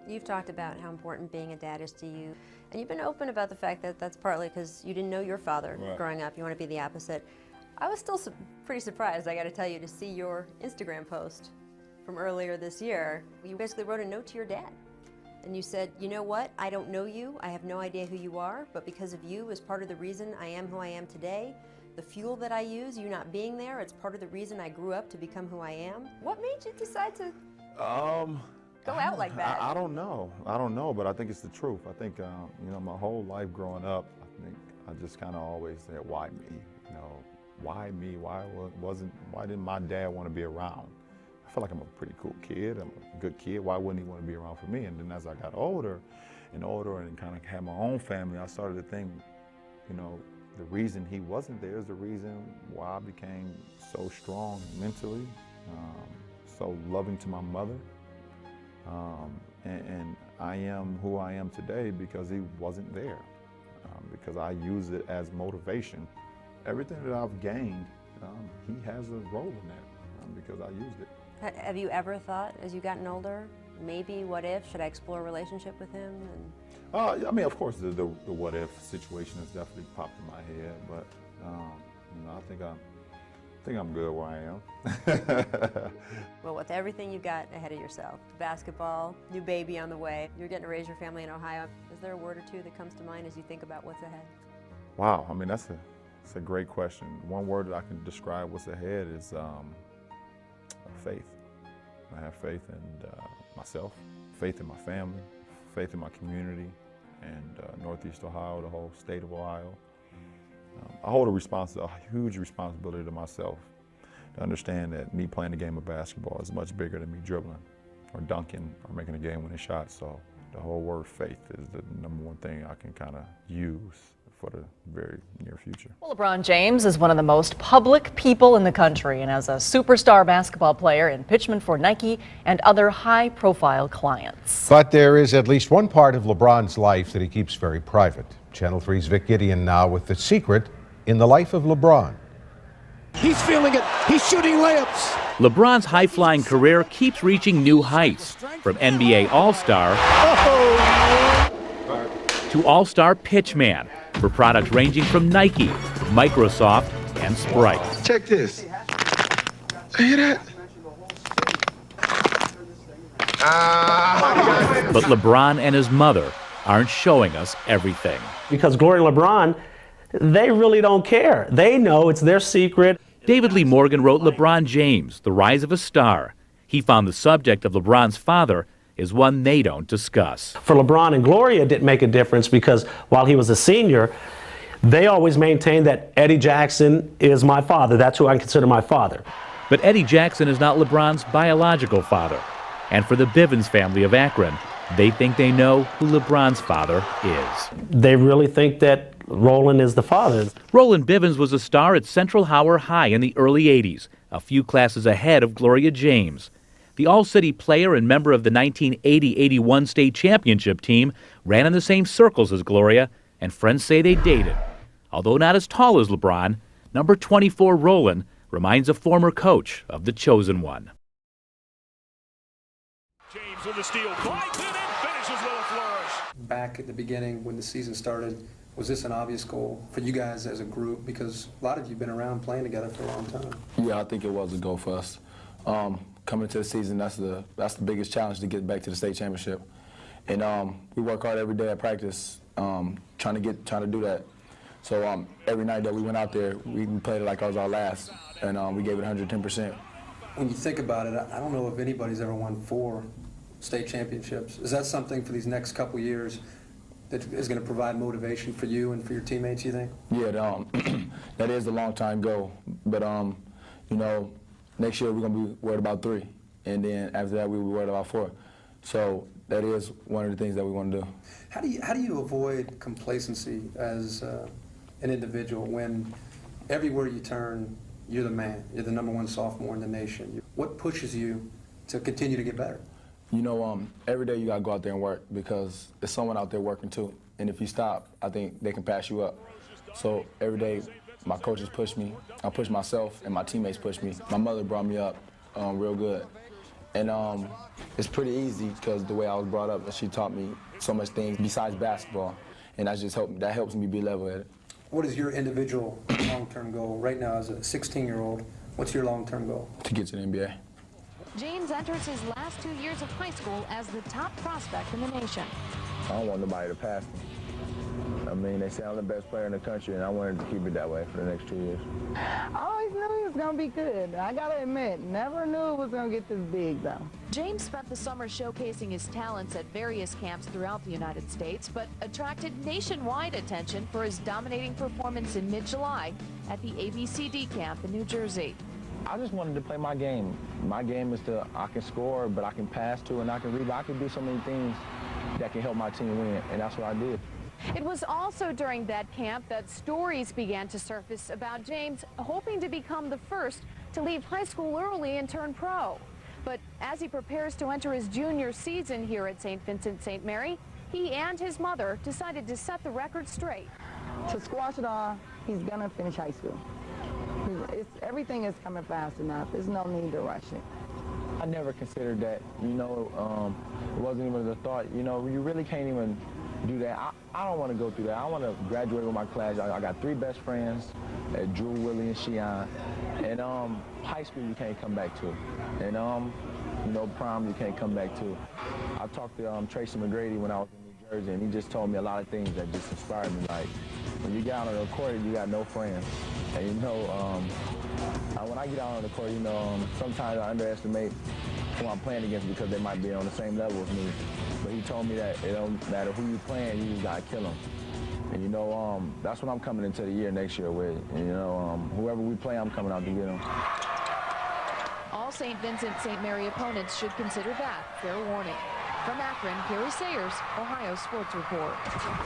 You've talked about how important being a dad is to you, and you've been open about the fact that that's partly because you didn't know your father growing up. You want to be the opposite. I was still pretty surprised, I got to tell you, to see your Instagram post from earlier this year. You basically wrote a note to your dad, and you said, you know what, I don't know you, I have no idea who you are, but because of you is part of the reason I am who I am today. The fuel that I use, you not being there, it's part of the reason I grew up to become who I am. What made you decide to go out like that? I don't know. I don't know, but I think it's the truth. I think, you know, my whole life growing up, I think I just kind of always said, why me? You know, why me? Why didn't my dad want to be around? I feel like I'm a pretty cool kid. I'm a good kid. Why wouldn't he want to be around for me? And then as I got older and kind of had my own family, I started to think, you know, the reason he wasn't there is the reason why I became so strong mentally, so loving to my mother. And I am who I am today because he wasn't there, because I use it as motivation. Everything that I've gained, he has a role in that because I used it. Have you ever thought, as you've gotten older, maybe what if, should I explore a relationship with him? I mean, of course, the what if situation has definitely popped in my head, but you know, I think I'm good where I am. Well, with everything you got ahead of yourself, basketball, new baby on the way, you're getting to raise your family in Ohio. Is there a word or two that comes to mind as you think about what's ahead? Wow, I mean, that's a great question. One word that I can describe what's ahead is faith. I have faith in myself, faith in my family, faith in my community, and Northeast Ohio, the whole state of Ohio. I hold a huge responsibility to myself to understand that me playing the game of basketball is much bigger than me dribbling or dunking or making a game-winning shot. So the whole word faith is the number one thing I can kind of use for the very near future. Well, LeBron James is one of the most public people in the country, and as a superstar basketball player in pitchman for Nike and other high-profile clients. But there is at least one part of LeBron's life that he keeps very private. Channel 3's Vic Gideon now with the secret in the life of LeBron. He's feeling it. He's shooting layups. LeBron's high-flying career keeps reaching new heights, from NBA All-Star to All-Star Pitchman, for products ranging from Nike, Microsoft, and Sprite. Check this. Hear that? But LeBron and his mother aren't showing us everything. Because Gloria and LeBron, they really don't care. They know it's their secret. David Lee Morgan wrote LeBron James, The Rise of a Star. He found the subject of LeBron's father is one they don't discuss. For LeBron and Gloria, it didn't make a difference because while he was a senior, they always maintained that Eddie Jackson is my father. That's who I consider my father. But Eddie Jackson is not LeBron's biological father. And for the Bivens family of Akron, they think they know who LeBron's father is. They really think that Roland is the father. Roland Bivens was a star at Central Howard High in the early 80s, a few classes ahead of Gloria James. The All-City player and member of the 1980-81 state championship team ran in the same circles as Gloria, and friends say they dated. Although not as tall as LeBron, number 24 Roland reminds a former coach of the chosen one. James with the steal, glides in and finishes with a flourish. Back at the beginning when the season started, was this an obvious goal for you guys as a group? Because a lot of you have been around playing together for a long time. Yeah, I think it was a goal for us. Coming into the season, that's the biggest challenge, to get back to the state championship. And we work hard every day at practice, trying to do that. So every night that we went out there, we played it like it was our last, and we gave it 110%. When you think about it, I don't know if anybody's ever won 4 state championships. Is that something for these next couple years that is going to provide motivation for you and for your teammates, you think? Yeah, that is a long-time goal. But, you know, next year we're going to be worried about 3. And then after that, we'll be worried about 4. So that is one of the things that we want to do. How do you avoid complacency as an individual when everywhere you turn, you're the man, you're the #1 sophomore in the nation? What pushes you to continue to get better? You know, every day you got to go out there and work because there's someone out there working too. And if you stop, I think they can pass you up. So every day my coaches push me, I push myself, and my teammates push me. My mother brought me up real good. And it's pretty easy because the way I was brought up, and she taught me so much things besides basketball, and that helps me be level-headed. What is your individual long-term goal right now as a 16-year-old? What's your long-term goal? To get to the NBA. James enters his last 2 years of high school as the top prospect in the nation. I don't want nobody to pass me. I mean, they say I'm the best player in the country, and I wanted to keep it that way for the next 2 years. I always knew he was going to be good. I got to admit, never knew it was going to get this big, though. James spent the summer showcasing his talents at various camps throughout the United States, but attracted nationwide attention for his dominating performance in mid-July at the ABCD camp in New Jersey. I just wanted to play my game. My game is I can score, but I can pass too, and I can rebound. I can do so many things that can help my team win, and that's what I did. It was also during that camp that stories began to surface about James hoping to become the first to leave high school early and turn pro. But as he prepares to enter his junior season here at St. Vincent St. Mary, he and his mother decided to set the record straight. To squash it all, he's going to finish high school. Everything is coming fast enough. There's no need to rush it. I never considered that. You know, it wasn't even a thought. You know, you really can't even do that. I don't want to go through that. I want to graduate with my class. I got 3 best friends, Drew, Willie, and Shion. And high school you can't come back to. And you know, prom you can't come back to. I talked to Tracy McGrady when I was in New Jersey, and he just told me a lot of things that just inspired me. Like, when you get out on the court, you got no friends. And you know, when I get out on the court, you know, sometimes I underestimate who I'm playing against because they might be on the same level as me. But he told me that it don't matter who you playing, you just gotta kill them. And you know, that's what I'm coming into the year next year with. And you know, whoever we play, I'm coming out to get them. All St. Vincent St. Mary opponents should consider that fair warning. From Akron, Gary Sayers, Ohio Sports Report.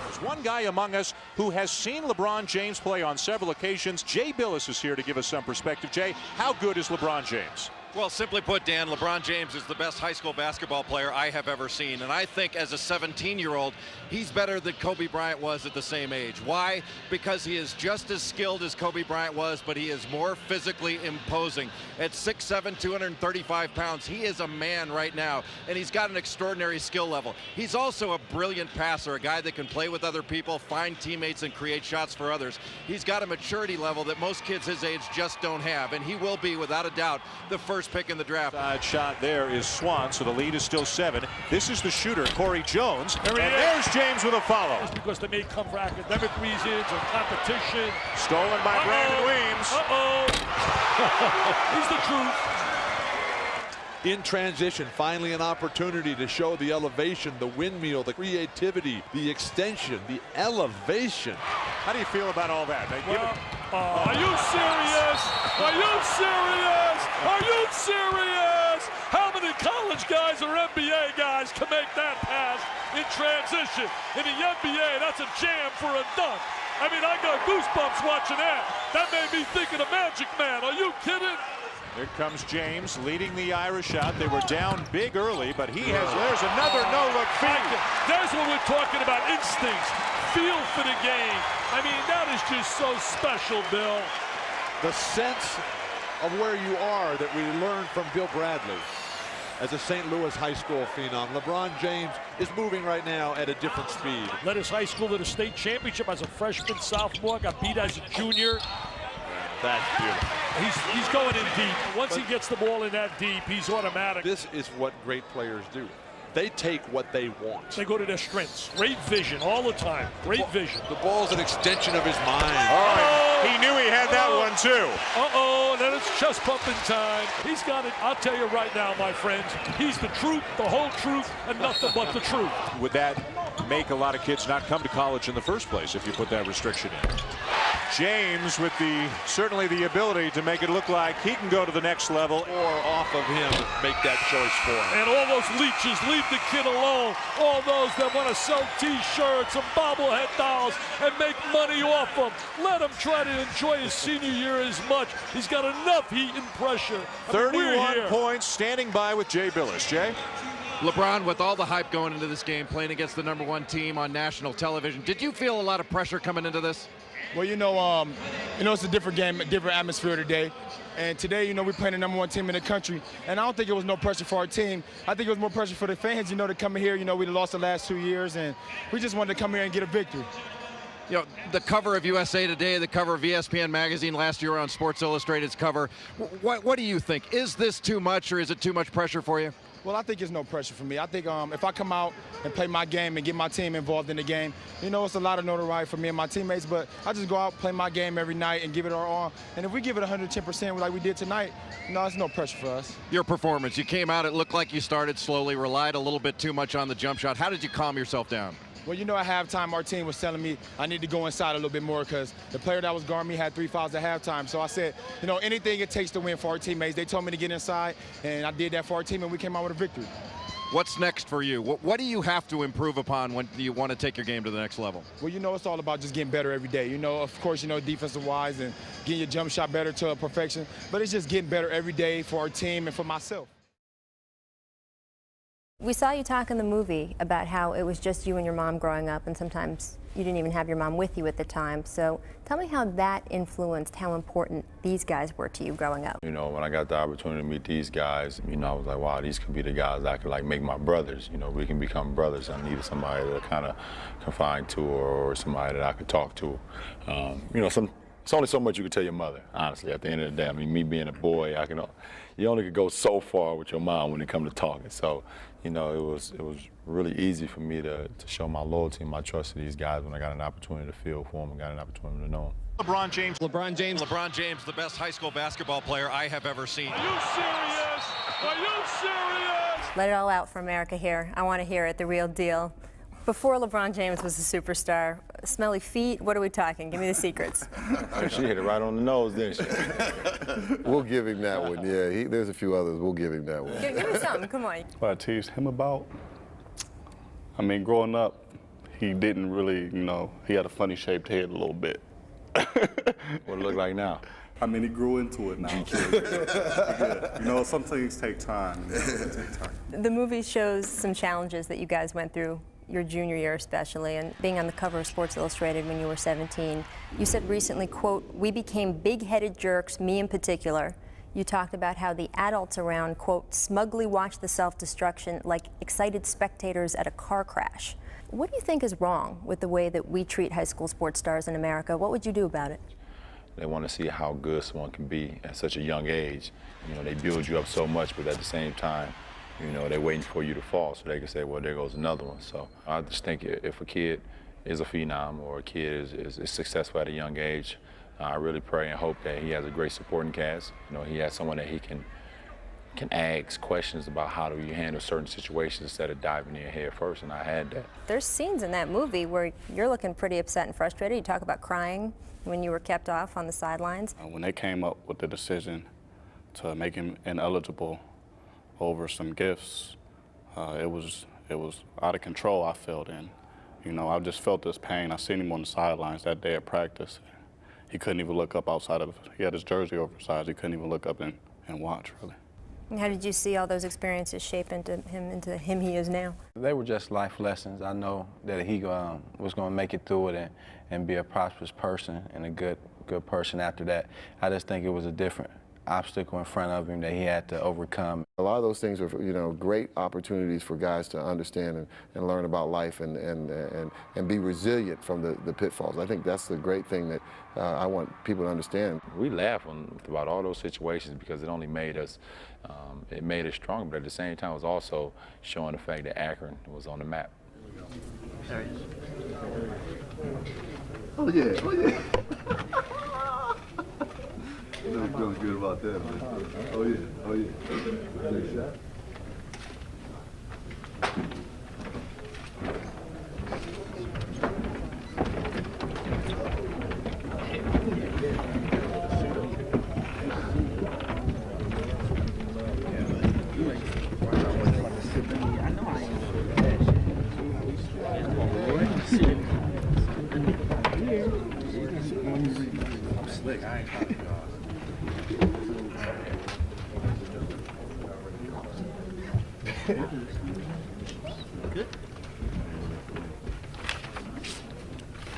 There's one guy among us who has seen LeBron James play on several occasions. Jay Billis is here to give us some perspective. Jay, how good is LeBron James? Well, simply put, Dan, LeBron James is the best high school basketball player I have ever seen. And I think as a 17-year-old, he's better than Kobe Bryant was at the same age. Why? Because he is just as skilled as Kobe Bryant was, but he is more physically imposing. At 6'7", 235 pounds, he is a man right now, and he's got an extraordinary skill level. He's also a brilliant passer, a guy that can play with other people, find teammates, and create shots for others. He's got a maturity level that most kids his age just don't have, and he will be, without a doubt, the first pick in the draft. Side shot there is Swan, so the lead is still 7. This is the shooter, Corey Jones, and there's James with a follow. It's because they may come for academic reasons or competition. Stolen by Brandon Weems. He's the truth. In transition, finally an opportunity to show the elevation, the windmill, the creativity, the extension, the elevation. How do you feel about all that? Are you serious? Are you serious? Are you serious? How many college guys or NBA guys can make that pass in transition? In the NBA, that's a jam for a dunk. I mean, I got goosebumps watching that. That made me think of the Magic Man. Are you kidding? Here comes James leading the Irish shot. They were down big early, but there's another no-look feed. There's what we're talking about, instincts, feel for the game. I mean, that is just so special, Bill. The sense of where you are that we learned from Bill Bradley as a St. Louis high school phenom. LeBron James is moving right now at a different speed. Led his high school to the state championship as a freshman, sophomore, got beat as a junior. That's beautiful. He's going in deep. Once he gets the ball in that deep, he's automatic. This is what great players do. They take what they want. They go to their strengths. Great vision all the time. Great vision. The ball's an extension of his mind. He knew he had that one too. Then it's chest pumping time. He's got it. I'll tell you right now, my friends, he's the truth, the whole truth, and nothing but the truth. Would that make a lot of kids not come to college in the first place if you put that restriction in? James with certainly the ability to make it look like he can go to the next level. Or off of him, make that choice for him. And all those leeches, leave the kid alone. All those that want to sell T-shirts and bobblehead dolls and make money off them. Let him try to enjoy his senior year as much. He's got enough heat and pressure. 31 points, standing by with Jay Billis. Jay? LeBron, with all the hype going into this game, playing against the #1 team on national television, did you feel a lot of pressure coming into this? Well, it's a different game, a different atmosphere today. And today, we're playing the #1 team in the country. And I don't think it was no pressure for our team. I think it was more pressure for the fans, to come in here. We lost the last 2 years, and we just wanted to come here and get a victory. The cover of USA Today, the cover of ESPN magazine last year on Sports Illustrated's cover. What do you think? Is this too much, or is it too much pressure for you? Well, I think it's no pressure for me. I think if I come out and play my game and get my team involved in the game, it's a lot of notoriety for me and my teammates, but I just go out, play my game every night and give it our all. And if we give it 110% like we did tonight, it's no pressure for us. Your performance, you came out, it looked like you started slowly, relied a little bit too much on the jump shot. How did you calm yourself down? Well, at halftime, our team was telling me I need to go inside a little bit more because the player that was guarding me had 3 fouls at halftime. So I said, anything it takes to win for our teammates. They told me to get inside, and I did that for our team, and we came out with a victory. What's next for you? What do you have to improve upon when you want to take your game to the next level? Well, it's all about just getting better every day. Of course, defensive-wise and getting your jump shot better to perfection. But it's just getting better every day for our team and for myself. We saw you talk in the movie about how it was just you and your mom growing up, and sometimes you didn't even have your mom with you at the time. So tell me how that influenced how important these guys were to you growing up. When I got the opportunity to meet these guys, I was like, wow, these could be the guys I could make my brothers. We can become brothers. I needed somebody to kind of confide to or somebody that I could talk to. It's only so much you can tell your mother, honestly, at the end of the day. Me being a boy, you only could go so far with your mom when it comes to talking. So, it was really easy for me to show my loyalty and my trust to these guys when I got an opportunity to feel for them and got an opportunity to know them. LeBron James, the best high school basketball player I have ever seen. Are you serious? Are you serious? Let it all out for America here. I want to hear it, the real deal. Before LeBron James was a superstar, smelly feet, what are we talking? Give me the secrets. She hit it right on the nose, didn't she? We'll give him that one, yeah. There's a few others, we'll give him that one. Give me something, come on. What I teased him about? Growing up, he didn't really, he had a funny shaped head a little bit. What it look like now? He grew into it now. Some things take time. The movie shows some challenges that you guys went through your junior year especially, and being on the cover of Sports Illustrated when you were 17. You said recently, quote, "We became big-headed jerks, me in particular." You talked about how the adults around, quote, "smugly watch the self-destruction like excited spectators at a car crash." What do you think is wrong with the way that we treat high school sports stars in America? What would you do about it? They want to see how good someone can be at such a young age. They build you up so much, but at the same time, they're waiting for you to fall so they can say, well, there goes another one. So I just think if a kid is a phenom or a kid is successful at a young age, I really pray and hope that he has a great supporting cast. He has someone that he can ask questions about how do you handle certain situations instead of diving in your head first, and I had that. There's scenes in that movie where you're looking pretty upset and frustrated. You talk about crying when you were kept off on the sidelines. When they came up with the decision to make him ineligible over some gifts, it was out of control, I felt. And, I just felt this pain. I seen him on the sidelines that day at practice. He couldn't even look up outside of, he had his jersey oversized. He couldn't even look up and watch, really. And how did you see all those experiences shape into him he is now? They were just life lessons. I know that he was going to make it through it and be a prosperous person and a good person after that. I just think it was a different obstacle in front of him that he had to overcome. A lot of those things are, great opportunities for guys to understand and learn about life and be resilient from the pitfalls. I think that's the great thing that I want people to understand. We laugh about all those situations because it only made us, strong, but at the same time it was also showing the fact that Akron was on the map. There he is. Oh yeah, oh yeah. You know, feeling good about that, man. Oh yeah, oh yeah. Next shot. I'm slick. I ain't copy Good.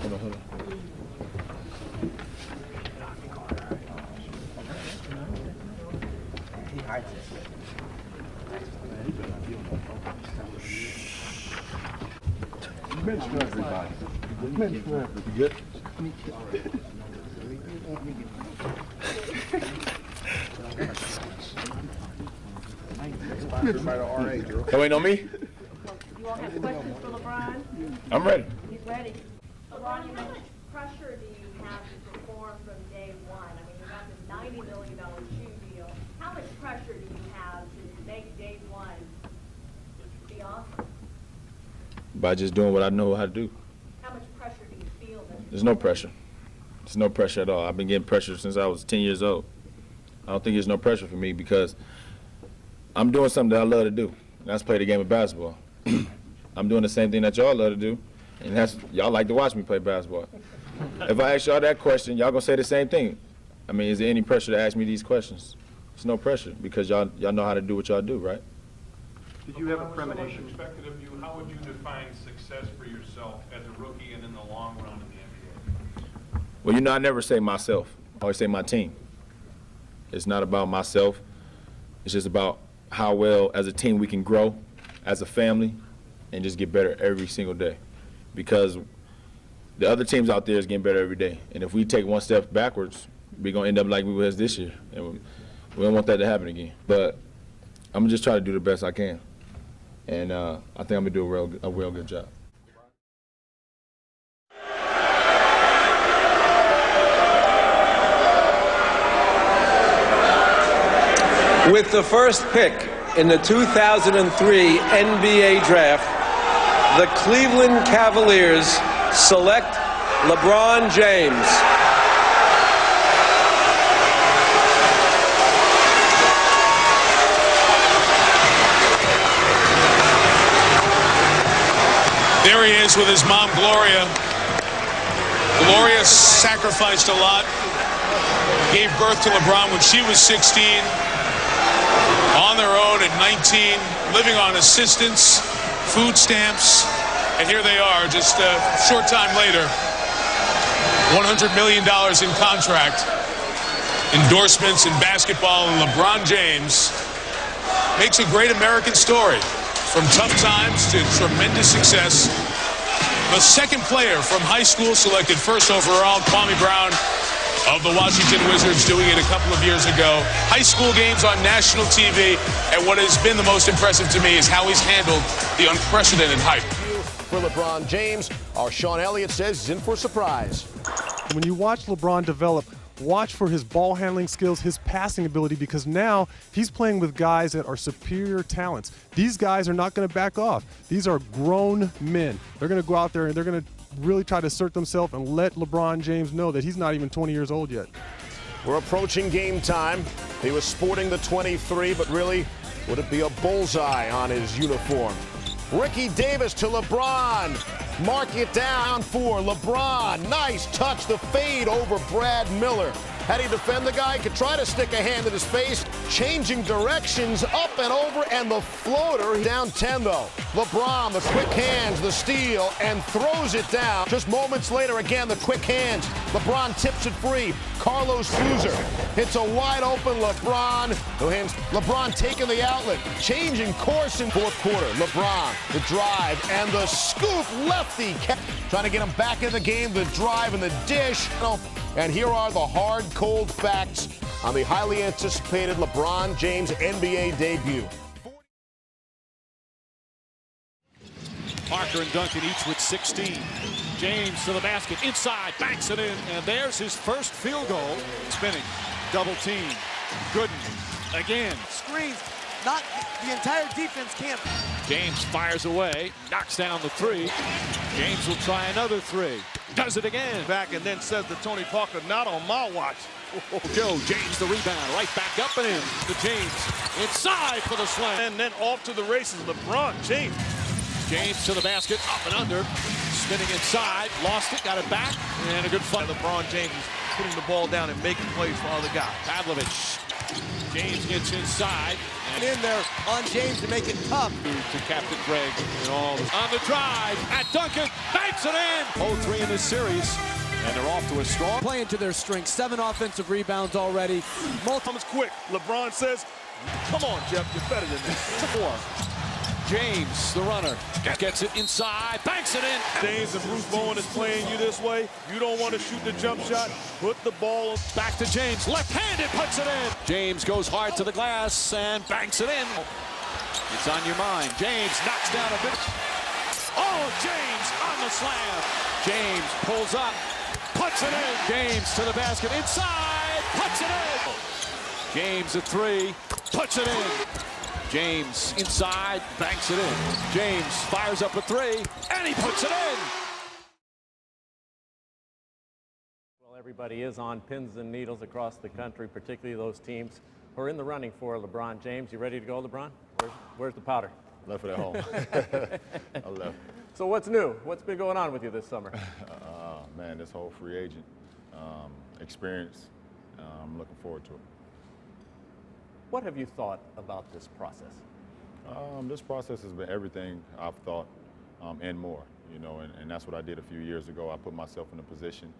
Hold on. Bench for everybody. Bench for everybody. You good? That waiting on me? You all have questions for LeBron? I'm ready. He's ready. LeBron, how much pressure do you have to perform from day one? I mean, you got this $90 million shoe deal. How much pressure do you have to make day one be awesome? By just doing what I know how to do. How much pressure do you feel? There's no pressure. There's no pressure at all. I've been getting pressure since I was 10 years old. I don't think there's no pressure for me because I'm doing something that I love to do, and that's play the game of basketball. I'm doing the same thing that y'all love to do, and that's y'all like to watch me play basketball. If I ask y'all that question, y'all gonna say the same thing. I mean, is there any pressure to ask me these questions? There's no pressure because y'all know how to do what y'all do, right? Did you have a premonition expected of you? How would you define success for yourself as a rookie and in the long run in the NBA? Well, you know, I never say myself. I always say my team. It's not about myself. It's just about how well as a team we can grow as a family and just get better every single day. Because the other teams out there is getting better every day. And if we take one step backwards, we're going to end up like we was this year. And we don't want that to happen again. But I'm going to just try to do the best I can. And I think I'm going to do a real good job. With the first pick in the 2003 NBA Draft, the Cleveland Cavaliers select LeBron James. There he is with his mom, Gloria. Gloria sacrificed a lot, gave birth to LeBron when she was 16, on their own at 19, living on assistance, food stamps, and here they are just a short time later, $100 million in contract, endorsements in basketball, and LeBron James makes a great American story. From tough times to tremendous success. The second player from high school selected first overall, Kwame Brown of the Washington Wizards, doing it a couple of years ago. High school games on national TV, and what has been the most impressive to me is how he's handled the unprecedented hype. For LeBron James, our Sean Elliott says he's in for a surprise. When you watch LeBron develop, watch for his ball handling skills, his passing ability, because now he's playing with guys that are superior talents. These guys are not going to back off. These are grown men. They're going to go out there and they're going to really try to assert themselves and let LeBron James know that he's not even 20 years old yet. We're approaching game time. He was sporting the 23, but really, would it be a bullseye on his uniform? Ricky Davis to LeBron. Mark it down for LeBron. Nice touch, the fade over Brad Miller. Had he defend the guy, could try to stick a hand in his face. Changing directions, up and over, and the floater. Down 10, though. LeBron, the quick hands, the steal, and throws it down. Just moments later, again, the quick hands. LeBron tips it free. Carlos Boozer hits a wide open LeBron. No hands. LeBron taking the outlet. Changing course in fourth quarter. LeBron, the drive, and the scoop lefty. Trying to get him back in the game. The drive and the dish. And here are the hard, cold facts on the highly anticipated LeBron James NBA debut. Parker and Duncan each with 16. James to the basket, inside, banks it in, and there's his first field goal. Spinning, double team, Gooden, again. Screens, not the entire defense can't. James fires away, knocks down the three. James will try another three. Does it again. Back and then says to Tony Parker, not on my watch. Joe, James the rebound, right back up and in to James. Inside for the slam. And then off to the races, LeBron James. James to the basket, up and under. Spinning inside, lost it, got it back, and a good fight. LeBron James is putting the ball down and making plays for other guys. Pavlovich. James gets inside. And in there on James to make it tough. To Captain Greg and all. On the drive, at Duncan, banks it in. 0-3 in this series, and they're off to a strong. Playing to their strength, 7 offensive rebounds already. Comes quick. LeBron says, Come on, Jeff, you're better than this. 4. James, the runner, gets it inside, banks it in. James, and Bruce Bowen is playing you this way. You don't want to shoot the jump shot. Put the ball back to James. Left-handed, puts it in. James goes hard to the glass and banks it in. It's on your mind. James knocks down a bit. Oh, James on the slam. James pulls up, puts it in. James to the basket, inside, puts it in. James at 3, puts it in. James inside, banks it in. James fires up a 3, and he puts it in. Well, everybody is on pins and needles across the country, particularly those teams who are in the running for LeBron James. You ready to go, LeBron? Where's the powder? Left it at home. I left. So what's new? What's been going on with you this summer? Man, this whole free agent experience, I'm looking forward to it. What have you thought about this process? This process has been everything I've thought and more, you know, and that's what I did a few years ago. I put myself in a position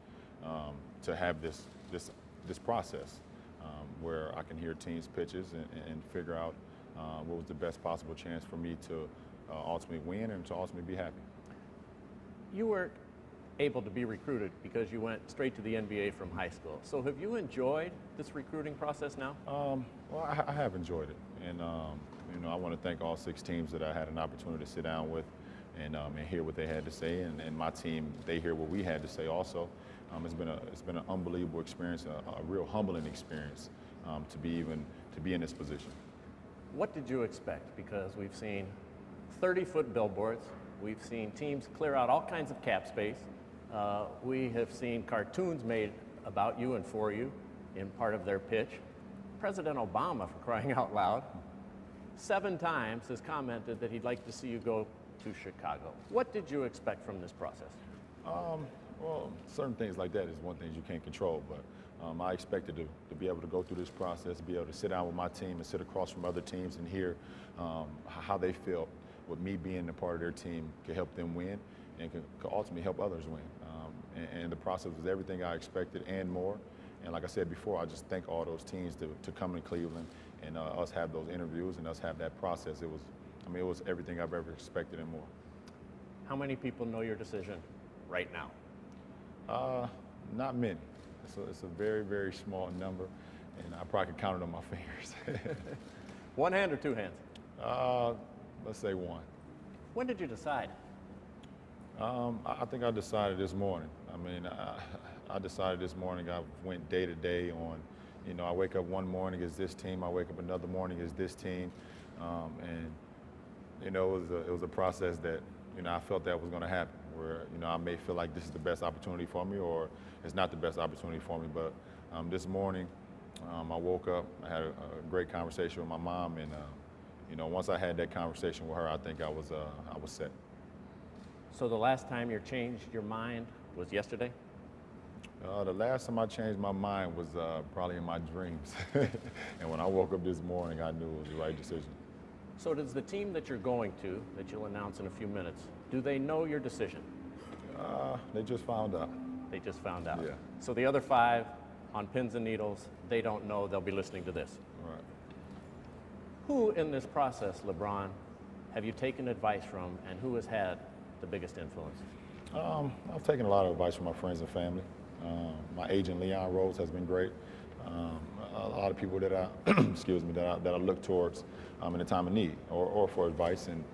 to have this process where I can hear teams' pitches and figure out what was the best possible chance for me to ultimately win and to ultimately be happy. You were able to be recruited because you went straight to the NBA from high school. So have you enjoyed this recruiting process now? Well, I have enjoyed it, and you know, I want to thank all 6 teams that I had an opportunity to sit down with and hear what they had to say, and my team, they hear what we had to say also. It's been an unbelievable experience, a real humbling experience to be in this position. What did you expect? Because we've seen 30-foot billboards, we've seen teams clear out all kinds of cap space. We have seen cartoons made about you and for you in part of their pitch. President Obama, for crying out loud, 7 times has commented that he'd like to see you go to Chicago. What did you expect from this process? Well, certain things like that is one thing you can't control, but I expected to be able to go through this process, be able to sit down with my team and sit across from other teams and hear how they felt with me being a part of their team could help them win and could ultimately help others win. And the process was everything I expected and more. And like I said before, I just thank all those teams to come to Cleveland and us have those interviews and us have that process. It was everything I've ever expected and more. How many people know your decision right now? Not many. It's a very, very small number, and I probably could count it on my fingers. One hand or 2 hands? Let's say 1. When did you decide? I think I decided this morning. I decided this morning. I went day to day on, you know, I wake up one morning as this team, I wake up another morning as this team, and you know, it was a process that, you know, I felt that was going to happen. Where, you know, I may feel like this is the best opportunity for me, or it's not the best opportunity for me. But this morning, I woke up, I had a great conversation with my mom, and you know, once I had that conversation with her, I think I was set. So the last time you changed your mind was yesterday? The last time I changed my mind was probably in my dreams. And when I woke up this morning, I knew it was the right decision. So does the team that you're going to, that you'll announce in a few minutes, do they know your decision? They just found out. They just found out? Yeah. So the other 5 on pins and needles, they don't know, they'll be listening to this? Right. Who in this process, LeBron, have you taken advice from, and who has had the biggest influence? I've taken a lot of advice from my friends and family. My agent, Leon Rose, has been great. A lot of people that I, excuse me, that I look towards in a time of need or for advice. And,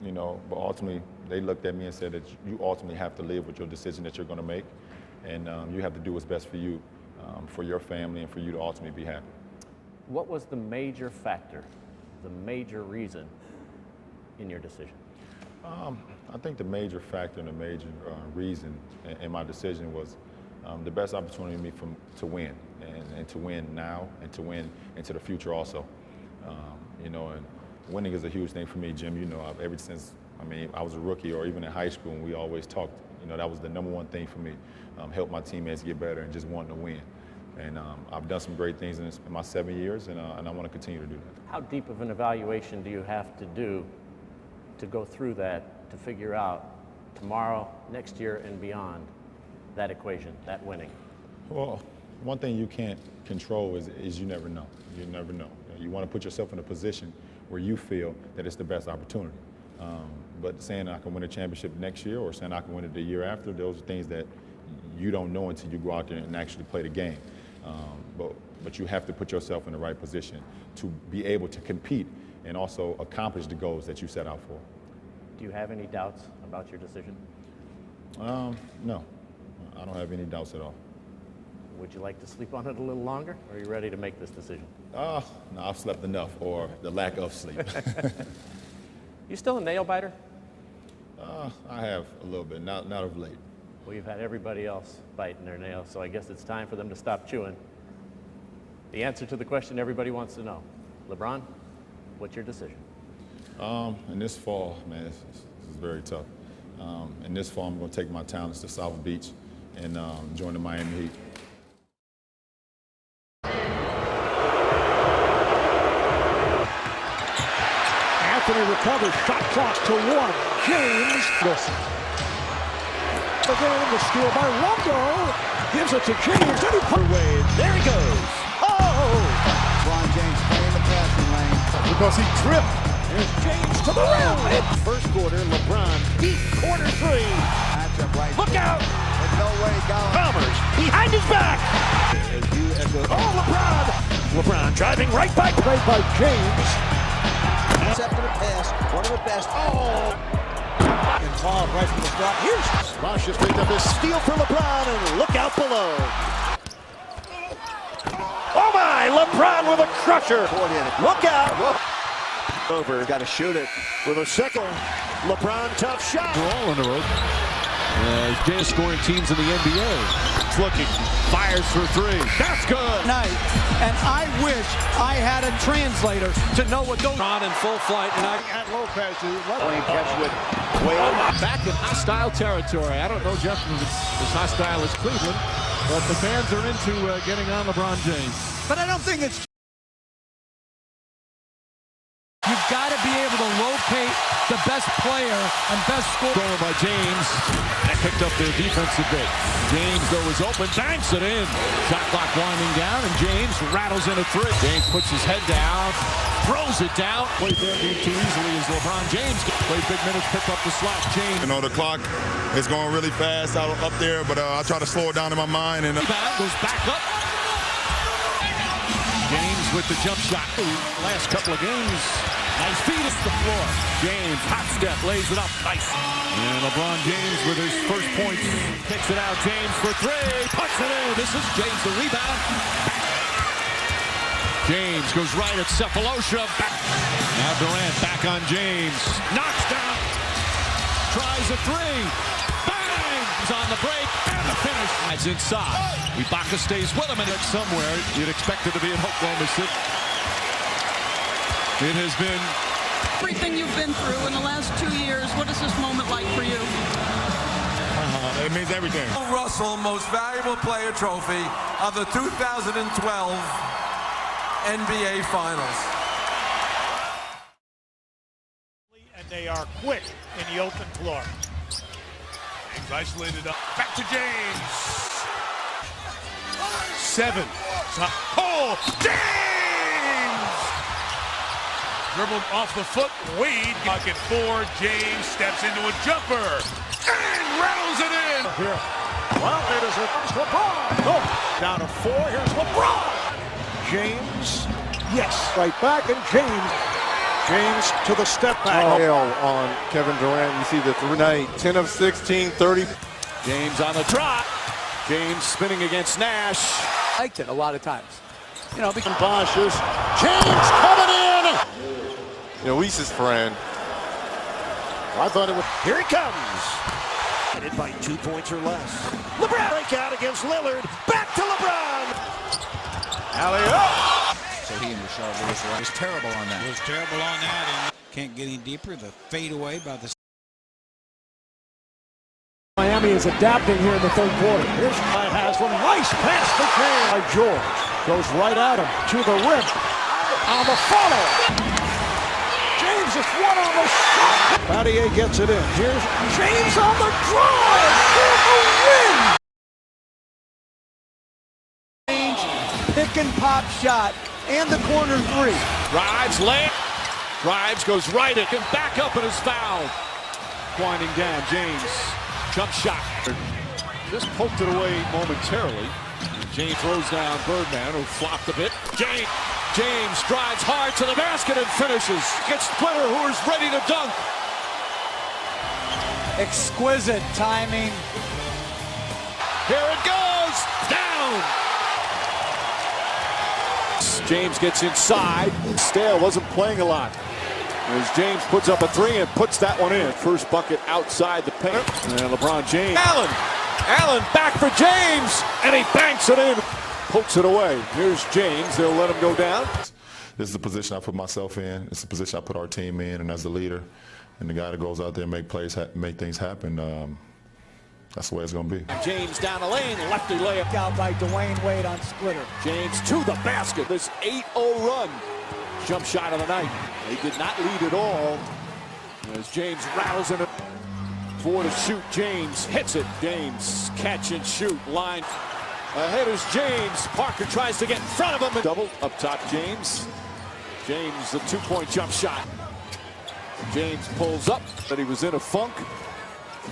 you know, but ultimately, they looked at me and said that you ultimately have to live with your decision that you're going to make. And you have to do what's best for you, for your family, and for you to ultimately be happy. What was the major factor, the major reason in your decision? I think the major factor and the major reason in my decision was the best opportunity for me to win, and to win now, and to win into the future also. You know, and winning is a huge thing for me, Jim. You know, ever since, I was a rookie, or even in high school, and we always talked, you know, that was the #1 thing for me, help my teammates get better and just wanting to win. And I've done some great things in my 7 years, and I want to continue to do that. How deep of an evaluation do you have to do to go through that, to figure out tomorrow, next year, and beyond that equation, that winning? Well, one thing you can't control is you never know. You never know. You want to put yourself in a position where you feel that it's the best opportunity. But saying I can win a championship next year or saying I can win it the year after, those are things that you don't know until you go out there and actually play the game. But you have to put yourself in the right position to be able to compete and also accomplish the goals that you set out for. Do you have any doubts about your decision? No, I don't have any doubts at all. Would you like to sleep on it a little longer, or are you ready to make this decision? No, I've slept enough, or the lack of sleep. You still a nail biter? I have a little bit, not of late. Well, you've had everybody else biting their nails, so I guess it's time for them to stop chewing. The answer to the question everybody wants to know. LeBron, what's your decision? In this fall, man, this is very tough. In this fall, I'm going to take my talents to South Beach and join the Miami Heat. Anthony recovers, shot clock to 1. James Wilson. Again, the steal by Rondo. Gives it to James. And he put away. There he goes. Oh! LeBron James playing the passing lane. Because he tripped. There's James to the rim. First quarter, LeBron deep corner 3. Matchup right. Look out! There's no way going. Palmer's behind his back. As you echo. Oh, LeBron! LeBron driving right by. Played by James. Intercepted a pass. One of the best. Oh! Involved right from the start. Here's Bosch just picked up his steal for LeBron, and look out below. Oh my! LeBron with a crusher. Look out! Over. Got to shoot it. With a second. LeBron tough shot. We're all on the road. James scoring teams in the NBA. It's looking. Fires for 3. That's good. Night. And I wish I had a translator to know what goes on in full flight. And At Lopez, playing catch with Wade. Back in hostile territory. I don't know, Jeff, if it's as hostile as Cleveland, but the fans are into getting on LeBron James. But I don't think it's. You've got to be able to locate the best player and best scorer. Going by James. That picked up their defense a bit. James, though, is open. Banks it in. Shot clock winding down, and James rattles in a 3. James puts his head down, throws it down. Played there too easily as LeBron James played big minutes, pick up the slack. James. You know, the clock is going really fast out up there, but I try to slow it down in my mind. And goes back up. James with the jump shot. Last couple of games. Nice feet at the floor. James, hot step, lays it up. Nice. And LeBron James with his first points. Kicks it out. James for 3. Puts it in. This is James, the rebound. James goes right at Cephalosha. Back. Now Durant back on James. Knocks down. Tries a 3. Bang! He's on the break. And the finish. It's inside. Ibaka stays with him. And it's somewhere. You'd expect it to be in Oklahoma City. It has been everything you've been through in the last 2 years. What is this moment like for you? It means everything. Russell Most Valuable Player Trophy of the 2012 NBA Finals. And they are quick in the open floor. James isolated up. Back to James. 7. Oh, James! Dribbled off the foot. Wade. Pocket 4. James steps into a jumper and rattles it in. Here. Well, it is LeBron. Oh, down to 4. Here's LeBron. James. Yes. Right back, and James to the step back. On Kevin Durant. You see the 3 night. 10 of 16, 30. James on the drop. James spinning against Nash. Liked it a lot of times. You know, because Bosch's James coming in. You know, he's his friend. I thought it was. Here he comes. Headed by 2 points or less. LeBron breakout against Lillard. Back to LeBron. Alley-oop. So he and Rashard Lewis was terrible on that. Was terrible on that, and can't get any deeper. The fadeaway by the. Miami is adapting here in the third quarter. Here's has one. Nice pass for James by George. Goes right at him to the rim. On the follow. James is one on the shot. Battier gets it in. Here's James on the drive for the win. Pick and pop shot and the corner three. Drives, layup. Drives, goes right at him. Back up and is fouled. Winding down, James. Jump shot. Just poked it away momentarily. James throws down Birdman, who flopped a bit. James drives hard to the basket and finishes. Gets Splitter, who is ready to dunk. Exquisite timing. Here it goes. Down. James gets inside. Stale wasn't playing a lot. As James puts up a three and puts that one in. First bucket outside the paint. And LeBron James. Allen back for James. And he banks it in. Pokes it away. Here's James. They'll let him go down. This is the position I put myself in. It's the position I put our team in. And as the leader and the guy that goes out there and make things happen, that's the way it's going to be. James down the lane. Lefty layup. Out by Dwayne Wade on Splitter. James to the basket. This 8-0 run. Jump shot of the night. He did not lead at all. As James rattles in it. 4 to shoot. James hits it. James catch and shoot. Line. Ahead is James. Parker tries to get in front of him. Double up top, James. James, the 2-point jump shot. James pulls up, but he was in a funk.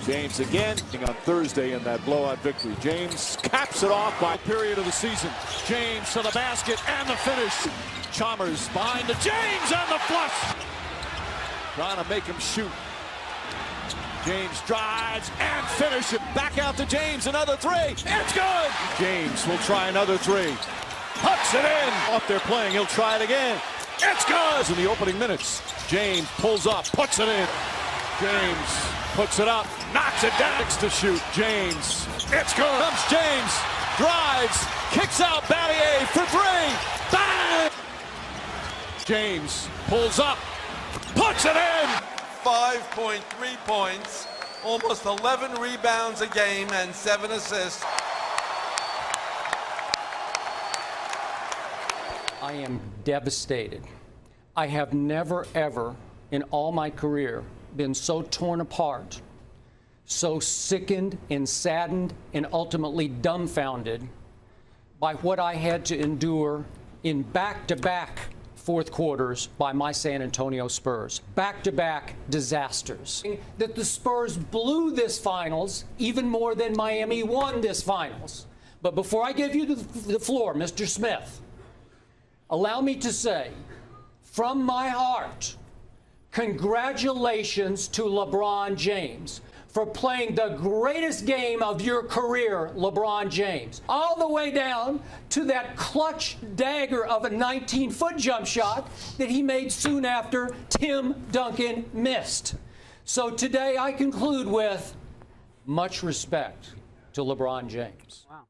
James again on Thursday in that blowout victory. James caps it off by period of the season. James to the basket and the finish. Chalmers behind the James and the flush. Trying to make him shoot. James drives and finishes. Back out to James, another three. It's good. James will try another three. Puts it in. Up there playing, he'll try it again. It's good. In the opening minutes, James pulls up, puts it in. James puts it up, knocks it down. Next to shoot, James. It's good. Comes James, drives, kicks out Battier for three. Bang! James pulls up, puts it in. 5.3 points, almost 11 rebounds a game, and 7 assists. I am devastated. I have never, ever in all my career been so torn apart, so sickened and saddened and ultimately dumbfounded by what I had to endure in back-to-back fourth quarters by my San Antonio Spurs. Back-to-back disasters. That the Spurs blew this finals even more than Miami won this finals. But before I give you the floor, Mr. Smith, allow me to say, from my heart, congratulations to LeBron James for playing the greatest game of your career, LeBron James. All the way down to that clutch dagger of a 19-foot jump shot that he made soon after Tim Duncan missed. So today I conclude with much respect to LeBron James. Wow.